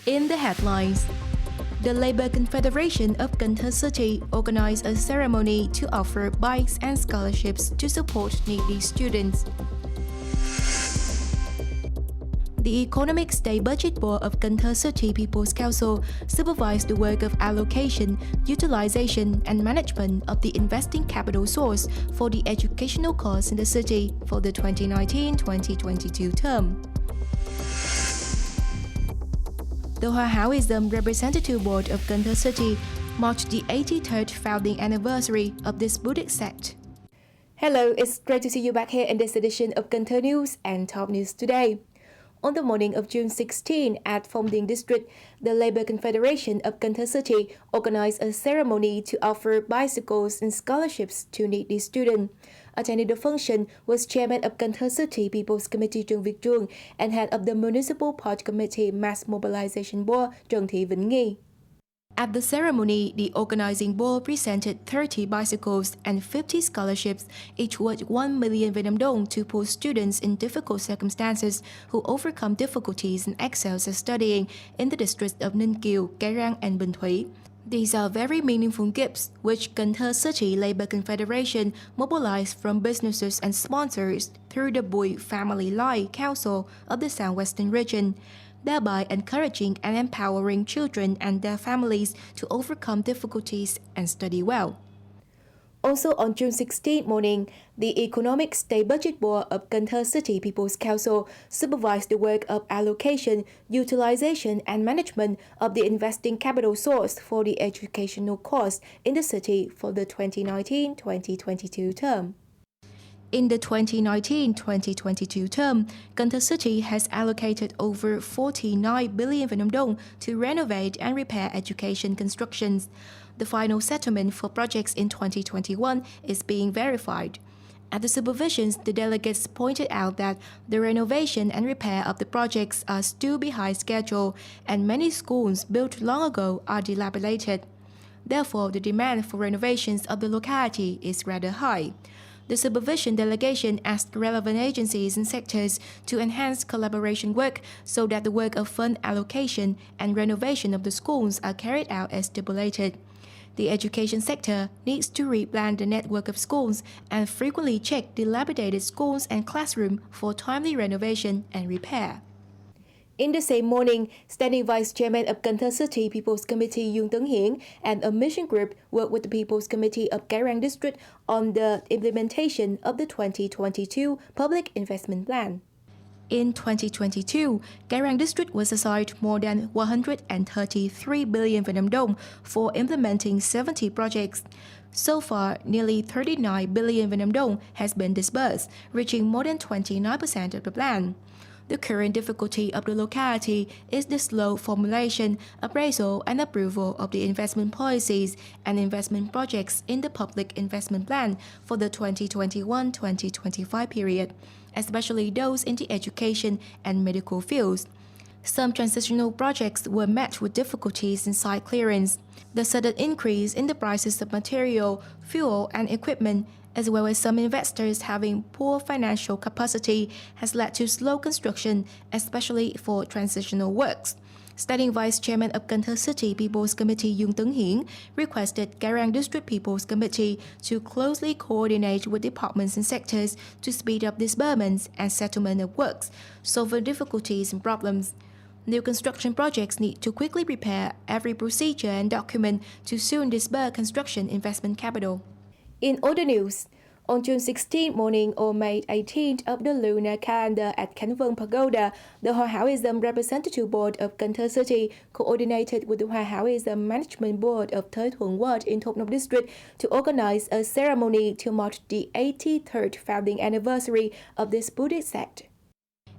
In the headlines, the Labour Confederation of Cần Thơ City organized a ceremony to offer bikes and scholarships to support needy students. The Economic State Budget Board of Cần Thơ City People's Council supervised the work of allocation, utilization, and management of the investing capital source for the educational costs in the city for the 2019-2022 term. The Taoism Representative Board of Cần Thơ City marked the 83rd founding anniversary of this Buddhist sect. Hello, it's great to see you back here in this edition of Cần Thơ News and Top News Today. On the morning of June 16 at Phong Điền District, the Labour Confederation of Cần Thơ City organized a ceremony to offer bicycles and scholarships to needy students. Attending the function was Chairman of Cần Thơ City People's Committee Chương and Head of the Municipal Party Committee Mass Mobilization Board Trần Thị Vĩnh Nghi. At the ceremony, the organizing board presented 30 bicycles and 50 scholarships, each worth 1 million Vietnam dong to poor students in difficult circumstances who overcome difficulties and excels at studying in the districts of Ninh Kiều, Cái Răng, and Bình Thủy. These are very meaningful gifts which Cần Thơ City Labour Confederation mobilized from businesses and sponsors through the Bùi Family Life Council of the Southwestern region, thereby encouraging and empowering children and their families to overcome difficulties and study well. Also on June 16 morning, the Economic State Budget Board of Cần Thơ City People's Council supervised the work of allocation, utilization, and management of the investing capital source for the educational costs in the city for the 2019-2022 term. In the 2019-2022 term, Cần Thơ City has allocated over 49 billion Vietnam dong to renovate and repair education constructions. The final settlement for projects in 2021 is being verified. At the supervisions, the delegates pointed out that the renovation and repair of the projects are still behind schedule, and many schools built long ago are dilapidated. Therefore, the demand for renovations of the locality is rather high. The supervision delegation asked relevant agencies and sectors to enhance collaboration work so that the work of fund allocation and renovation of the schools are carried out as stipulated. The education sector needs to replan the network of schools and frequently check dilapidated schools and classrooms for timely renovation and repair. In the same morning, Standing Vice Chairman of Cần Thơ City People's Committee Tấn Hiển and a mission group worked with the People's Committee of Cái Răng District on the implementation of the 2022 Public Investment Plan. In 2022, Cái Răng District was assigned more than 133 billion Vietnam dong for implementing 70 projects. So far, nearly 39 billion Vietnam dong has been disbursed, reaching more than 29% of the plan. The current difficulty of the locality is the slow formulation, appraisal, and approval of the investment policies and investment projects in the Public Investment Plan for the 2021-2025 period, especially those in the education and medical fields. Some transitional projects were met with difficulties in site clearance. The sudden increase in the prices of material, fuel, and equipment, as well as some investors having poor financial capacity, has led to slow construction, especially for transitional works. Standing Vice Chairman of Cần Thơ City People's Committee Tấn Hiển requested Cái Răng District People's Committee to closely coordinate with departments and sectors to speed up disbursements and settlement of works, solving difficulties and problems. New construction projects need to quickly prepare every procedure and document to soon disburse construction investment capital. In other news, on June 16 morning or May 18th of the lunar calendar at Khánh Pagoda, the Taoism Representative Board of Cần Thơ City coordinated with the Taoism Management Board of Thời Ward in Thông District to organize a ceremony to mark the 83rd founding anniversary of this Buddhist sect.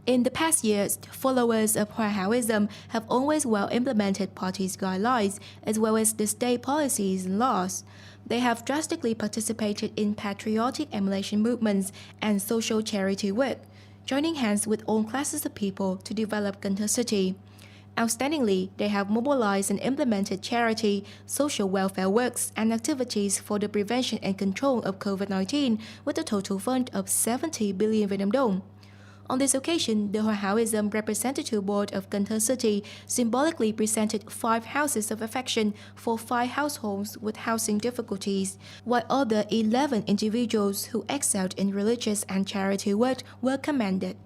In the past years, followers of Taoism have always well implemented party's guidelines as well as the state policies and laws. They have drastically participated in patriotic emulation movements and social charity work, joining hands with all classes of people to develop Cần Thơ City. Outstandingly, they have mobilized and implemented charity, social welfare works, and activities for the prevention and control of COVID-19 with a total fund of 70 billion Vietnam dong. On this occasion, the Hòa Hảo-ism Representative Board of Cần Thơ City symbolically presented 5 houses of affection for 5 households with housing difficulties, while other 11 individuals who excelled in religious and charity work were commended.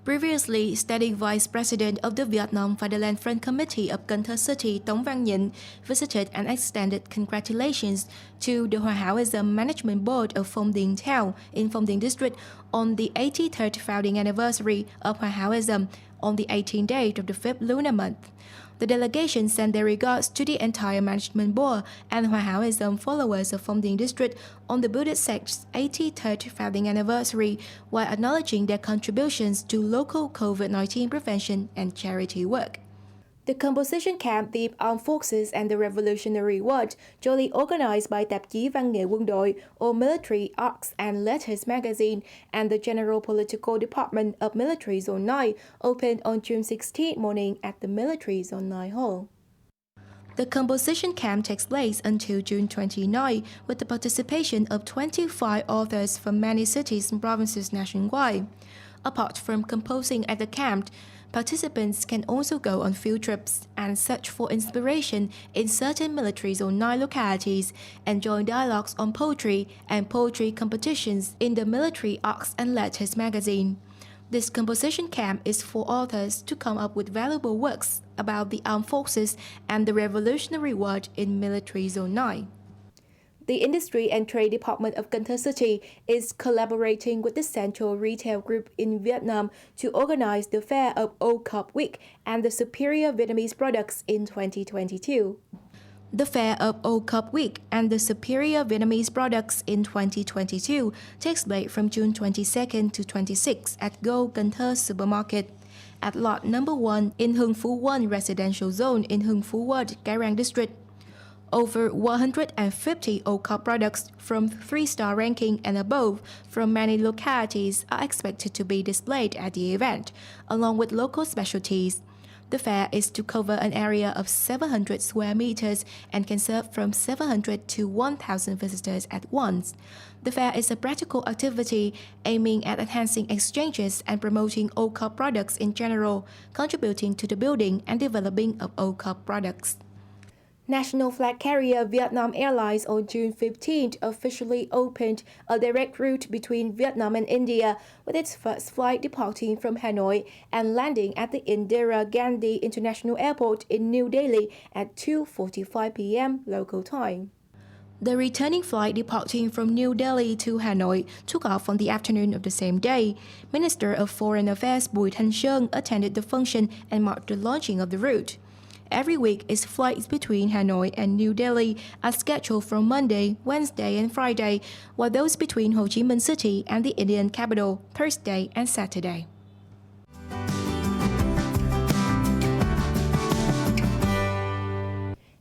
Previously, Standing Vice President of the Vietnam Fatherland Front Committee of Cần Thơ City, Tống Văn Nhịn, visited and extended congratulations to the Hòa Hảo-ism Management Board of Phong Điền Town in Phong Điền District on the 83rd founding anniversary of Hòa Hảo-ism on the 18th day of the 5th lunar month. The delegation sent their regards to the entire management board and Hòa Hảo-ism followers of Phong Điền District on the Buddhist sect's 83rd founding anniversary, while acknowledging their contributions to local COVID-19 prevention and charity work. The composition camp, the Armed Forces and the Revolutionary War, jointly organized by tạp chí Văn nghệ Quân đội or Military Arts and Letters magazine and the General Political Department of Military Zone 9, opened on June 16 morning at the Military Zone 9 Hall. The composition camp takes place until June 29, with the participation of 25 authors from many cities and provinces nationwide. Apart from composing at the camp, participants can also go on field trips and search for inspiration in certain Military Zone 9 localities and join dialogues on poetry and poetry competitions in the Military Arts and Letters magazine. This composition camp is for authors to come up with valuable works about the armed forces and the Revolutionary War in Military Zone 9. The Industry and Trade Department of Cần Thơ City is collaborating with the Central Retail Group in Vietnam to organize the Fair of Old Cup Week and the Superior Vietnamese Products in 2022. The Fair of Old Cup Week and the Superior Vietnamese Products in 2022 takes place from June 22nd to 26th at Go Cần Thơ Supermarket, at lot number 1 in Hưng Phú 1 Residential Zone in Hưng Phú Ward, Cái Răng District. Over 150 old cup products from 3-star ranking and above from many localities are expected to be displayed at the event, along with local specialties. The fair is to cover an area of 700 square meters and can serve from 700 to 1,000 visitors at once. The fair is a practical activity aiming at enhancing exchanges and promoting old cup products in general, contributing to the building and developing of old cup products. National flag carrier Vietnam Airlines on June 15th officially opened a direct route between Vietnam and India, with its first flight departing from Hanoi and landing at the Indira Gandhi International Airport in New Delhi at 2:45 p.m. local time. The returning flight departing from New Delhi to Hanoi took off on the afternoon of the same day. Minister of Foreign Affairs Bùi Thanh Sơn attended the function and marked the launching of the route. Every week, its flights between Hanoi and New Delhi are scheduled from Monday, Wednesday, and Friday, while those between Ho Chi Minh City and the Indian capital, Thursday and Saturday.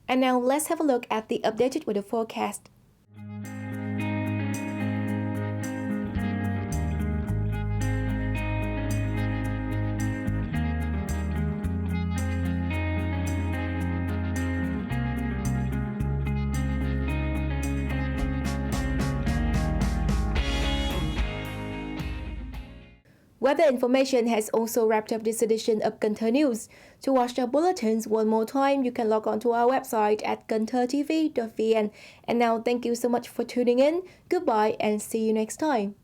And now let's have a look at the updated weather forecast. Weather information has also wrapped up this edition of Cần Thơ News. To watch our bulletins one more time, you can log on to our website at kênthtv.vn. And now, thank you so much for tuning in. Goodbye and see you next time.